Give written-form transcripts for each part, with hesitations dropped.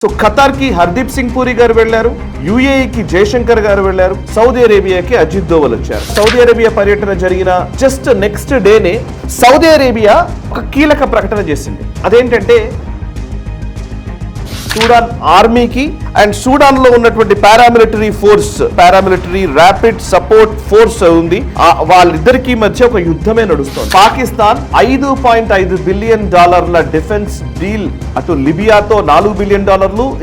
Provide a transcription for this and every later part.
So ఖతార్కి Hardeep Singh puri గారు వెళ్లారు, యూఏఈకి జయశంకర్ గారు వెళ్లారు, సౌదీ అరేబియాకి అజిత్ దోవల్ వచ్చారు. సౌదీ అరేబియా పర్యటన జరిగిన జస్ట్ నెక్స్ట్ డేనే సౌదీ అరేబియా ఒక కీలక ప్రకటన చేసింది. అదేంటంటే సూడాన్ ఆర్మీకి అండ్ సూడాన్ లో ఉన్నటువంటి పారామిలిటరీ ర్యాపిడ్ సపోర్ట్ ఫోర్స్ ఉంది, వాళ్ళిద్దరికి మధ్య ఒక యుద్ధమే నడుస్తుంది. పాకిస్తాన్ $5.5 బిలియన్ డిఫెన్స్ డీల్ అటు లిబియాతో $4 బిలియన్,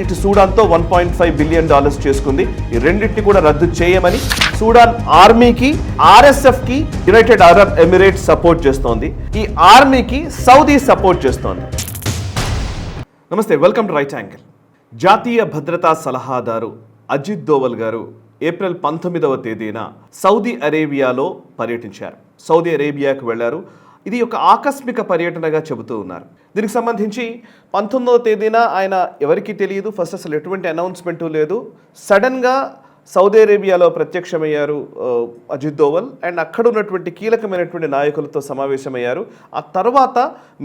ఇటు సూడాన్ తో $1.5 బిలియన్ చేసుకుంది. ఈ రెండింటిని కూడా రద్దు చేయమని సూడాన్ ఆర్మీకి, RSF కి యునైటెడ్ అరబ్ ఎమిరేట్స్ సపోర్ట్ చేస్తోంది. ఈ ఆర్మీకి సౌదీ సపోర్ట్ చేస్తోంది. నమస్తే, వెల్కమ్ టు రైట్ యాంగిల్. జాతీయ భద్రతా సలహాదారు అజిత్ దోవల్ గారు ఏప్రిల్ 19వ తేదీన సౌదీ అరేబియాలో పర్యటించారు. సౌదీ అరేబియాకు వెళ్లారు. ఇది ఒక ఆకస్మిక పర్యటనగా చెబుతూ ఉన్నారు. దీనికి సంబంధించి 19వ తేదీన ఆయన ఎవరికీ తెలియదు, ఫస్ట్ అసలు ఎటువంటి అనౌన్స్మెంటు లేదు. సడన్గా సౌదీ అరేబియాలో ప్రత్యక్షమయ్యారు అజిత్ దోవల్ అండ్ అక్కడ ఉన్నటువంటి కీలకమైనటువంటి నాయకులతో సమావేశమయ్యారు. ఆ తర్వాత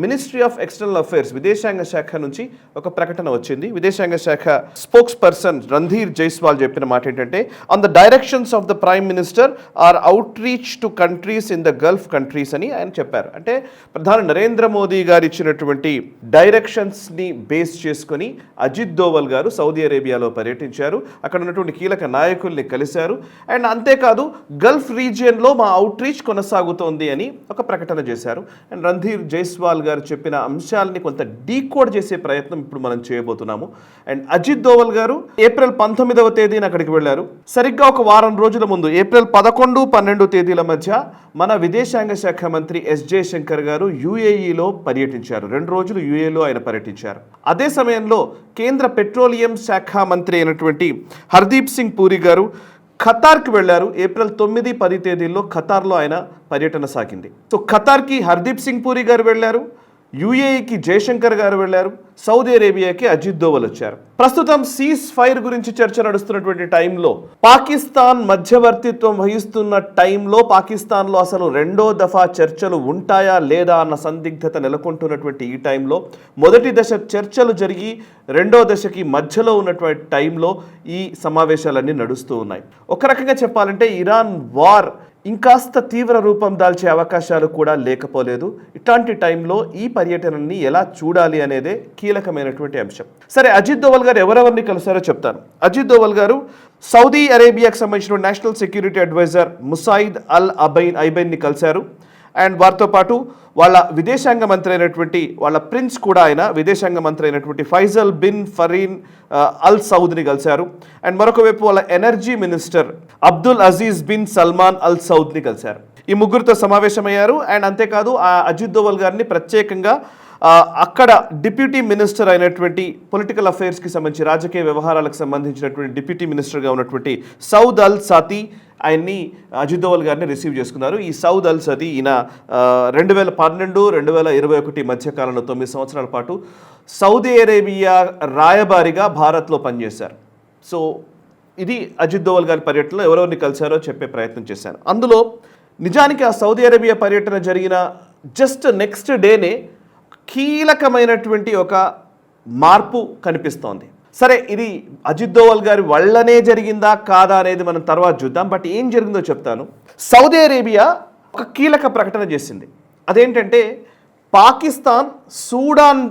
మినిస్ట్రీ ఆఫ్ ఎక్స్టర్నల్ అఫైర్స్ విదేశాంగ శాఖ నుంచి ఒక ప్రకటన వచ్చింది. విదేశాంగ శాఖ స్పోక్స్ పర్సన్ రణ్ధీర్ జైస్వాల్ చెప్పిన మాట ఏంటంటే, on the directions of the prime minister or out reach to countries in the Gulf countries అని ఆయన చెప్పారు. అంటే ప్రధాని నరేంద్ర మోదీ గారు ఇచ్చినటువంటి డైరెక్షన్స్ని బేస్ చేసుకొని అజిత్ దోవల్ గారు సౌదీ అరేబియాలో పర్యటించారు. అక్కడ ఉన్నటువంటి కీలక నాయకుల్ని కలిశారు. అండ్ అంతేకాదు గల్ఫ్ రీజియన్లో మా అవుట్ రీచ్ కొనసాగుతోంది అని ఒక ప్రకటన చేశారు. అండ్ రణ్ధీర్ జైస్వాల్ గారు చెప్పిన అంశాలని కొంత డీకోడ్ చేసే ప్రయత్నం ఇప్పుడు మనం చేయబోతున్నాము. అండ్ అజిత్ దోవల్ గారు ఏప్రిల్ 19వ తేదీన అక్కడికి వెళ్లారు. సరిగ్గా ఒక వారం రోజుల ముందు ఏప్రిల్ 11, 12 తేదీల మధ్య మన విదేశాంగ శాఖ మంత్రి ఎస్ జయశంకర్ గారు యూఏఈలో పర్యటించారు. 2 రోజులు యూఏలో ఆయన పర్యటించారు. అదే సమయంలో కేంద్ర పెట్రోలియం శాఖ మంత్రి అయినటువంటి హర్దీప్ సింగ్ పూరి గారు ఖతార్కి వెళ్లారు. ఏప్రిల్ 9, 10 తేదీల్లో ఖతార్లో ఆయన పర్యటన సాగింది. సో ఖతార్కి హర్దీప్ సింగ్ పూరి గారు వెళ్లారు, యూఏఈకి జయశంకర్ గారు వెళ్లారు, సౌదీ అరేబియాకి అజిత్ దోవల్ వచ్చారు. ప్రస్తుతం సీజ్ ఫైర్ గురించి చర్చ నడుస్తున్నటువంటి టైంలో, పాకిస్తాన్ మధ్యవర్తిత్వం వహిస్తున్న టైంలో పాకిస్తాన్లో అసలు రెండో దఫా చర్చలు ఉంటాయా లేదా అన్న సందిగ్ధత నెలకొంటున్నటువంటి ఈ టైంలో, మొదటి దశ చర్చలు జరిగి రెండో దశకి మధ్యలో ఉన్నటువంటి టైంలో ఈ సమావేశాలన్నీ నడుస్తూ ఉన్నాయి. ఒక రకంగా చెప్పాలంటే ఇరాన్ వార్ ఇంకాస్త తీవ్ర రూపం దాల్చే అవకాశాలు కూడా లేకపోలేదు. ఇట్లాంటి టైంలో ఈ పర్యటనని ఎలా చూడాలి అనేదే కీలకమైనటువంటి అంశం. సరే, అజిత్ దోవల్ గారు ఎవరెవరిని కలిశారో చెప్తాను. అజిత్ దోవల్ గారు సౌదీ అరేబియాకు సంబంధించిన నేషనల్ సెక్యూరిటీ అడ్వైజర్ ముసాయిద్ అల్ ఐబైన్ని కలిశారు. అండ్ వారితో పాటు వాళ్ళ విదేశాంగ మంత్రి అయినటువంటి వాళ్ళ ప్రిన్స్ కూడా ఆయన విదేశాంగ మంత్రి అయినటువంటి ఫైజల్ బిన్ ఫరీన్ అల్ సౌద్ని కలిశారు. అండ్ మరొక వైపు వాళ్ళ energy minister Abdul Aziz bin Salman Al సౌద్ని కలిశారు. ఈ ముగ్గురితో సమావేశమయ్యారు. అండ్ అంతేకాదు ఆ అజిత్ దోవల్ గారిని ప్రత్యేకంగా అక్కడ డిప్యూటీ మినిస్టర్ అయినటువంటి పొలిటికల్ అఫైర్స్కి సంబంధించి రాజకీయ వ్యవహారాలకు సంబంధించినటువంటి డిప్యూటీ మినిస్టర్గా ఉన్నటువంటి సౌద్ అల్ సాతి ఆయన్ని అజిత్ దోవల్ గారిని రిసీవ్ చేసుకున్నారు. ఈ సౌద్ అల్ సతి ఈయన 2012, 2021 మధ్యకాలంలో 9 సంవత్సరాల పాటు సౌదీ అరేబియా రాయబారిగా భారత్లో పనిచేశారు. సో ఇది అజిత్ దోవల్ గారి పర్యటనలో ఎవరెవరిని కలిశారో చెప్పే ప్రయత్నం చేశాను. అందులో నిజానికి ఆ సౌదీ అరేబియా పర్యటన జరిగిన జస్ట్ నెక్స్ట్ డేనే కీలకమైనటువంటి ఒక మార్పు కనిపిస్తోంది. సరే, ఇది అజిత్ దోవల్ గారి వల్లనే జరిగిందా కాదా అనేది మనం తర్వాత చూద్దాం. బట్ ఏం జరిగిందో చెప్తాను. సౌదీ అరేబియా ఒక కీలక ప్రకటన చేసింది. అదేంటంటే, పాకిస్తాన్ సూడాన్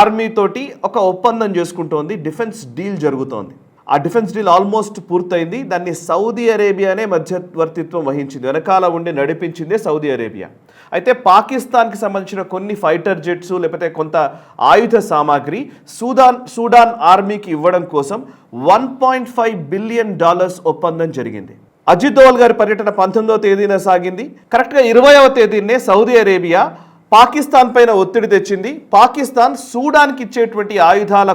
ఆర్మీ తోటి ఒక ఒప్పందం చేసుకుంటోంది, డిఫెన్స్ డీల్ జరుగుతోంది. ఆ డిఫెన్స్ డీల్ ఆల్మోస్ట్ పూర్తయింది. దాన్ని సౌదీ అరేబియానే మధ్యవర్తిత్వం వహించింది, వెనకాల ఉండి నడిపించిందే సౌదీ అరేబియా. అయితే పాకిస్తాన్కి సంబంధించిన కొన్ని ఫైటర్ జెట్స్ లేకపోతే కొంత ఆయుధ సామాగ్రి సూడాన్ ఆర్మీకి ఇవ్వడం కోసం $1.5 బిలియన్ ఒప్పందం జరిగింది. అజిత్ దోవల్ గారి పర్యటన 19వ తేదీన సాగింది. కరెక్ట్గా 20వ తేదీనే సౌదీ అరేబియా పాకిస్తాన్ పైన ఒత్తిడి తెచ్చింది. పాకిస్తాన్ సూడాన్కి ఇచ్చేటువంటి ఆయుధాల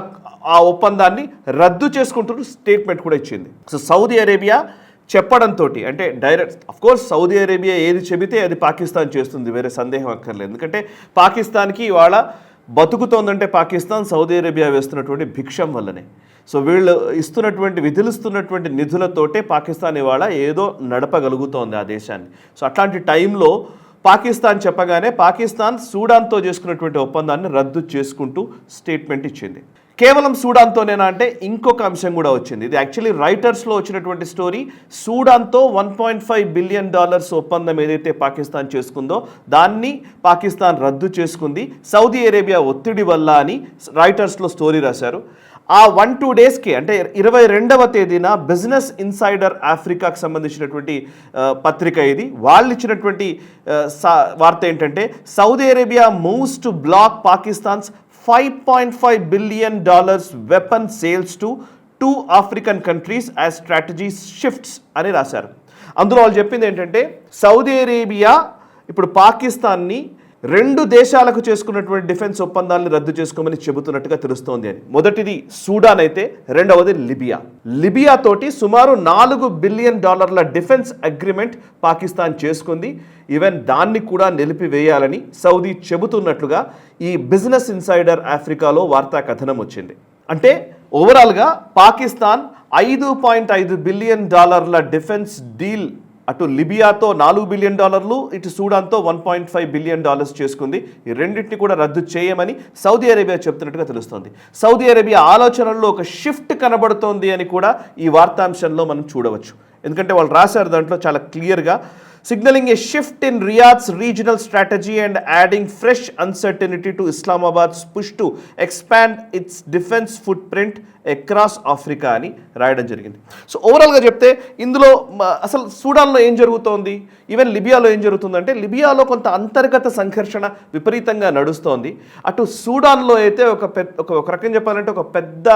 ఆ ఒప్పందాన్ని రద్దు చేసుకుంటూ స్టేట్మెంట్ కూడా ఇచ్చింది. సో సౌదీ అరేబియా చెప్పడంతో, అంటే డైరెక్ట్ అఫ్కోర్స్ సౌదీ అరేబియా ఏది చెబితే అది పాకిస్తాన్ చేస్తుంది, వేరే సందేహం అక్కర్లేదు. ఎందుకంటే పాకిస్తాన్కి ఇవాళ బతుకుతోందంటే పాకిస్తాన్ సౌదీ అరేబియా వేస్తున్నటువంటి భిక్షం వల్లనే. సో వీళ్ళు విధులుస్తున్నటువంటి నిధులతోటే పాకిస్తాన్ ఇవాళ ఏదో నడపగలుగుతోంది ఆ దేశాన్ని. సో అట్లాంటి టైంలో పాకిస్తాన్ చెప్పగానే పాకిస్తాన్ సూడాన్తో చేసుకున్నటువంటి ఒప్పందాన్ని రద్దు చేసుకుంటూ స్టేట్మెంట్ ఇచ్చింది. కేవలం సూడాన్తోనేనా అంటే ఇంకొక అంశం కూడా వచ్చింది. ఇది యాక్చువల్లీ రైటర్స్లో వచ్చినటువంటి స్టోరీ. సూడాన్తో $1.5 బిలియన్ ఒప్పందం ఏదైతే పాకిస్తాన్ చేసుకుందో దాన్ని పాకిస్తాన్ రద్దు చేసుకుంది సౌదీ అరేబియా ఒత్తిడి వల్ల అని రైటర్స్లో స్టోరీ రాశారు. ఆ 1-2 డేస్కి అంటే 22వ తేదీన బిజినెస్ ఇన్సైడర్ ఆఫ్రికాకు సంబంధించినటువంటి పత్రిక ఇది. వాళ్ళు ఇచ్చినటువంటి వార్త ఏంటంటే Saudi Arabia moves to block Pakistan's $5.5 billion weapon sales to 2 African countries as strategies shifts అని రాశారు. అందులో వాళ్ళు చెప్పింది ఏంటంటే సౌదీ అరేబియా ఇప్పుడు పాకిస్తాన్ని 2 దేశాలకు చేసుకున్నటువంటి డిఫెన్స్ ఒప్పందాలను రద్దు చేసుకోమని చెబుతున్నట్టుగా తెలుస్తోంది అని. మొదటిది సూడాన్ అయితే రెండవది లిబియా తోటి సుమారు $4 బిలియన్ డిఫెన్స్ అగ్రిమెంట్ పాకిస్తాన్ చేసుకుంది. ఈవెన్ దాన్ని కూడా నిలిపివేయాలని సౌదీ చెబుతున్నట్లుగా ఈ బిజినెస్ ఇన్సైడర్ ఆఫ్రికాలో వార్తా కథనం వచ్చింది. అంటే ఓవరాల్గా పాకిస్తాన్ $5.5 బిలియన్ డిఫెన్స్ డీల్ అటు లిబియాతో $4 బిలియన్, ఇటు సూడాన్తో $1.5 బిలియన్ చేసుకుంది. ఈ రెండింటిని కూడా రద్దు చేయమని సౌదీ అరేబియా చెప్తున్నట్టుగా తెలుస్తోంది. సౌదీ అరేబియా ఆలోచనల్లో ఒక షిఫ్ట్ కనబడుతోంది అని కూడా ఈ వార్తాంశంలో మనం చూడవచ్చు. ఎందుకంటే వాళ్ళు రాశారు దాంట్లో చాలా క్లియర్గా, signaling a shift in Riyadh's regional strategy and adding fresh uncertainty to Islamabad's push to expand its defense footprint across Africa అని రాయడం జరిగింది. సో ఓవరాల్గా చెప్తే ఇందులో అసలు సూడాన్లో ఏం జరుగుతోంది, ఈవెన్ లిబియాలో ఏం జరుగుతుందంటే లిబియాలో కొంత అంతర్గత సంఘర్షణ విపరీతంగా నడుస్తోంది. అటు సూడాన్లో అయితే ఒక రకంగా చెప్పాలంటే ఒక పెద్ద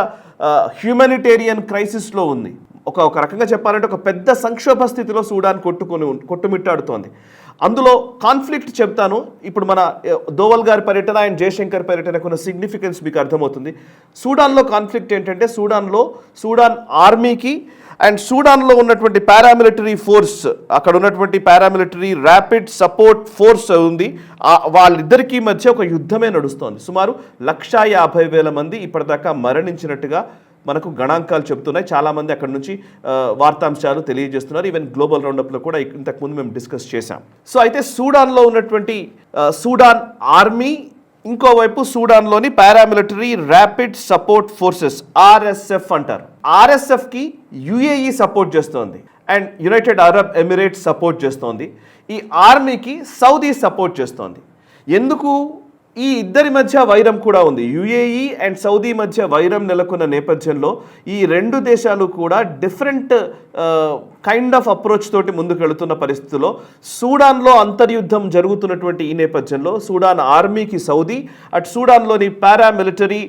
హ్యూమానిటేరియన్ క్రైసిస్లో ఉంది. ఒక రకంగా చెప్పాలంటే ఒక పెద్ద సంక్షోభ స్థితిలో సూడాన్ కొట్టుమిట్టాడుతోంది. అందులో కాన్ఫ్లిక్ట్ చెప్తాను. ఇప్పుడు మన దోవల్ గారి పర్యటన అండ్ జయశంకర్ పర్యటనకు ఉన్న సిగ్నిఫికెన్స్ మీకు అర్థమవుతుంది. సూడాన్లో కాన్ఫ్లిక్ట్ ఏంటంటే సూడాన్ ఆర్మీకి అండ్ సూడాన్లో ఉన్నటువంటి పారామిలిటరీ ఫోర్స్, అక్కడ ఉన్నటువంటి పారామిలిటరీ ర్యాపిడ్ సపోర్ట్ ఫోర్స్ ఉంది, వాళ్ళిద్దరికీ మధ్య ఒక యుద్ధమే నడుస్తోంది. సుమారు 150,000 మంది ఇప్పటిదాకా మరణించినట్టుగా మనకు గణాంకాలు చెబుతున్నాయి. చాలామంది అక్కడ నుంచి వార్తాంశాలు తెలియజేస్తున్నారు. ఈవెన్ గ్లోబల్ రౌండప్లో కూడా ఇంతకుముందు మేము డిస్కస్ చేశాం. సో అయితే సూడాన్లో ఉన్నటువంటి సూడాన్ ఆర్మీ, ఇంకోవైపు సూడాన్లోని paramilitary rapid support forces RSF అంటారు. RSFకి UAE సపోర్ట్ చేస్తోంది and United Arab Emirates support చేస్తోంది. ఈ ఆర్మీకి సౌదీ సపోర్ట్ చేస్తోంది. ఎందుకు? ఈ ఇద్దరి మధ్య వైరం కూడా ఉంది. UAE అండ్ సౌదీ మధ్య వైరం నెలకొన్న నేపథ్యంలో ఈ 2 దేశాలు కూడా డిఫరెంట్ కైండ్ ఆఫ్ అప్రోచ్ తోటి ముందుకు వెళుతున్న పరిస్థితుల్లో సూడాన్లో అంతర్యుద్ధం జరుగుతున్నటువంటి ఈ నేపథ్యంలో సూడాన్ ఆర్మీకి సౌదీ, అటు సూడాన్లోని పారామిలిటరీ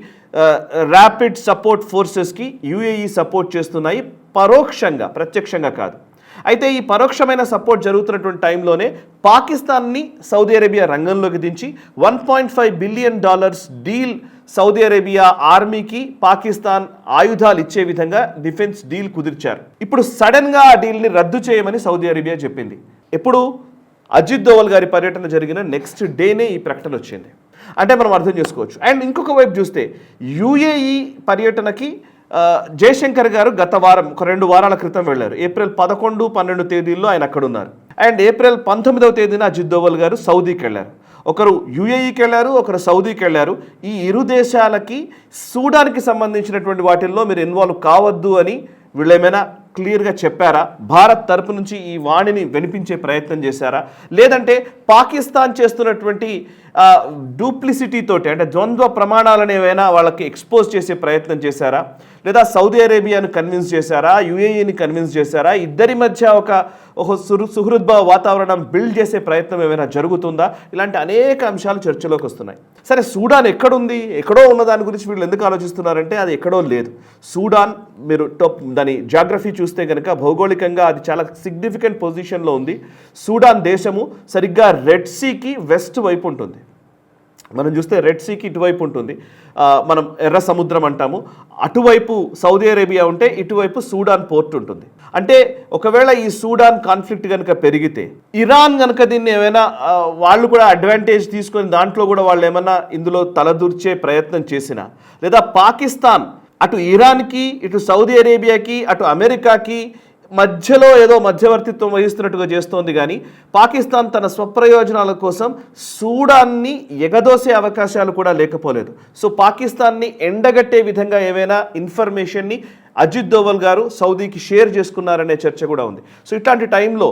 ర్యాపిడ్ సపోర్ట్ ఫోర్సెస్కి UAE సపోర్ట్ చేస్తున్నాయి, పరోక్షంగా, ప్రత్యక్షంగా కాదు. అయితే ఈ పరోక్షమైన సపోర్ట్ జరుగుతున్నటువంటి టైంలోనే పాకిస్తాన్ని సౌదీ అరేబియా రంగంలోకి దించి $1.5 బిలియన్ డీల్ సౌదీ అరేబియా ఆర్మీకి పాకిస్తాన్ ఆయుధాలు ఇచ్చే విధంగా డిఫెన్స్ డీల్ కుదిర్చారు. ఇప్పుడు సడన్గా ఆ డీల్ని రద్దు చేయమని సౌదీ అరేబియా చెప్పింది. ఎప్పుడు? అజిత్ దోవల్ గారి పర్యటన జరిగిన నెక్స్ట్ డేనే ఈ ప్రకటన వచ్చింది. అంటే మనం అర్థం చేసుకోవచ్చు. అండ్ ఇంకొక వైపు చూస్తే UAE పర్యటనకి జయశంకర్ గారు గత వారం, ఒక 2 వారాల క్రితం వెళ్ళారు. ఏప్రిల్ 11, 12 తేదీల్లో ఆయన అక్కడ ఉన్నారు. అండ్ ఏప్రిల్ 19వ తేదీన అజిత్ దోవల్ గారు సౌదీకి వెళ్ళారు. ఒకరు UAEకి వెళ్ళారు, ఒకరు సౌదీకి వెళ్ళారు. ఈ ఇరు దేశాలకి సూడాన్కి సంబంధించినటువంటి వాటిల్లో మీరు ఇన్వాల్వ్ కావద్దు అని వీళ్ళేమైనా క్లియర్గా చెప్పారా? భారత్ తరపు నుంచి ఈ వాణిని వినిపించే ప్రయత్నం చేశారా? లేదంటే పాకిస్తాన్ చేస్తున్నటువంటి డూప్లిసిటీ తోటి, అంటే ద్వంద్వ ప్రమాణాలను ఏవైనా వాళ్ళకి ఎక్స్పోజ్ చేసే ప్రయత్నం చేశారా? లేదా సౌదీ అరేబియాను కన్విన్స్ చేశారా? UAEని కన్విన్స్ చేశారా? ఇద్దరి మధ్య ఒక సుహృద్భావ వాతావరణం బిల్డ్ చేసే ప్రయత్నం ఏమైనా జరుగుతుందా? ఇలాంటి అనేక అంశాలు చర్చలోకి వస్తున్నాయి. సరే, సూడాన్ ఎక్కడుంది? ఎక్కడో ఉన్న దాని గురించి వీళ్ళు ఎందుకు ఆలోచిస్తున్నారంటే అది ఎక్కడో లేదు. సూడాన్ మీరు దాని జాగ్రఫీ చూస్తే కనుక భౌగోళికంగా అది చాలా సిగ్నిఫికెంట్ పొజిషన్లో ఉంది. సూడాన్ దేశము సరిగ్గా రెడ్ సీకి వెస్ట్ వైపు ఉంటుంది. మనం చూస్తే రెడ్ సీకి ఇటువైపు ఉంటుంది, మనం ఎర్ర సముద్రం అంటాము. అటువైపు సౌదీ అరేబియా ఉంటే ఇటువైపు సూడాన్ పోర్ట్ ఉంటుంది. అంటే ఒకవేళ ఈ సూడాన్ కాన్ఫ్లిక్ట్ కనుక పెరిగితే ఇరాన్ కనుక దీన్ని ఏమైనా వాళ్ళు కూడా అడ్వాంటేజ్ తీసుకొని దాంట్లో కూడా వాళ్ళు ఏమైనా ఇందులో తలదూర్చే ప్రయత్నం చేసినా, లేదా పాకిస్తాన్ అటు ఇరాన్కి, ఇటు సౌదీ అరేబియాకి, అటు అమెరికాకి మధ్యలో ఏదో మధ్యవర్తిత్వం వహిస్తున్నట్టుగా చేస్తోంది కానీ పాకిస్తాన్ తన స్వప్రయోజనాల కోసం సూడాన్ని ఎగదోసే అవకాశాలు కూడా లేకపోలేదు. సో పాకిస్తాన్ని ఎండగట్టే విధంగా ఏవైనా ఇన్ఫర్మేషన్ని అజిత్ దోవల్ గారు సౌదీకి షేర్ చేసుకున్నారనే చర్చ కూడా ఉంది. సో ఇట్లాంటి టైంలో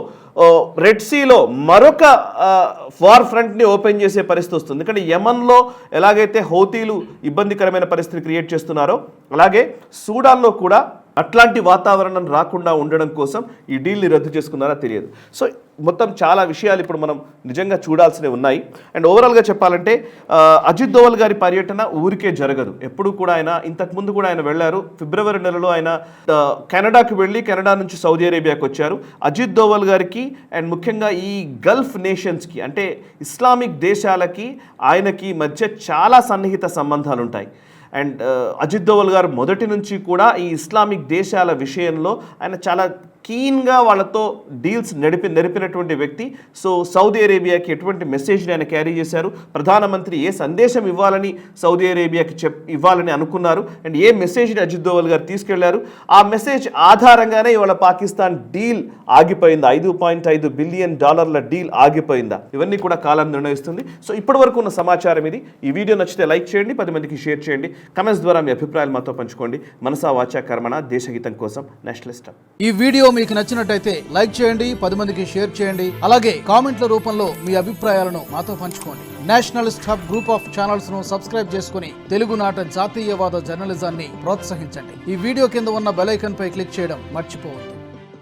రెడ్ సీలో మరొక వార్ ఫ్రంట్ని ఓపెన్ చేసే పరిస్థితి వస్తుంది. ఎందుకంటే యమన్లో ఎలాగైతే హౌతీలు ఇబ్బందికరమైన పరిస్థితిని క్రియేట్ చేస్తున్నారో అలాగే సూడాన్లో కూడా అట్లాంటి వాతావరణం రాకుండా ఉండడం కోసం ఈ డీల్ని రద్దు చేసుకున్నారా తెలియదు. సో మొత్తం చాలా విషయాలు ఇప్పుడు మనం నిజంగా చూడాల్సినవి ఉన్నాయి. అండ్ ఓవరాల్గా చెప్పాలంటే అజిత్ దోవల్ గారి పర్యటన ఊరికే జరగదు. ఎప్పుడు కూడా ఆయన ఇంతకుముందు కూడా ఆయన వెళ్ళారు. ఫిబ్రవరి నెలలో ఆయన కెనడాకి వెళ్ళి కెనడా నుంచి సౌదీ అరేబియాకి వచ్చారు. అజిత్ దోవల్ గారికి అండ్ ముఖ్యంగా ఈ గల్ఫ్ నేషన్స్కి అంటే ఇస్లామిక్ దేశాలకి ఆయనకి మధ్య చాలా సన్నిహిత సంబంధాలు ఉంటాయి. అండ్ అజిత్ దోవల్ గారు మొదటి నుంచి కూడా ఈ ఇస్లామిక్ దేశాల విషయంలో ఆయన చాలా కీన్గా వాళ్ళతో డీల్స్ నడిపినటువంటి వ్యక్తి. సో సౌదీ అరేబియాకి ఎటువంటి మెసేజ్ని ఆయన క్యారీ చేశారు, ప్రధానమంత్రి ఏ సందేశం ఇవ్వాలని సౌదీ అరేబియాకి ఇవ్వాలని అనుకున్నారు అండ్ ఏ మెసేజ్ని అజిత్ దోవల్ గారు తీసుకెళ్లారు, ఆ మెసేజ్ ఆధారంగానే ఇవాళ పాకిస్తాన్ డీల్ ఆగిపోయిందా, $5.5 బిలియన్ డీల్ ఆగిపోయిందా, ఇవన్నీ కూడా కాలం నిర్ణయిస్తుంది. సో ఇప్పటి వరకు ఉన్న సమాచారం ఇది. ఈ వీడియో నచ్చితే లైక్ చేయండి, 10 మందికి షేర్ చేయండి, కమెంట్స్ ద్వారా మీ అభిప్రాయాలు మాతో పంచుకోండి. మనసా వాచా కర్మణ, దేశహితం కోసం, నేషనలిస్ట్. ఈ వీడియో మీకు నచ్చినట్టయితే లైక్ చేయండి, 10 మందికి షేర్ చేయండి, అలాగే కామెంట్ల రూపంలో మీ అభిప్రాయాలను మాతో పంచుకోండి. Nationalist hub group of channels ను సబ్స్క్రైబ్ చేసుకుని తెలుగునాట జాతీయవాద జర్నలిజాన్ని ప్రోత్సహించండి. ఈ వీడియో కింద ఉన్న బెల్ ఐకాన్ పై క్లిక్ చేయడం మర్చిపోవద్దు.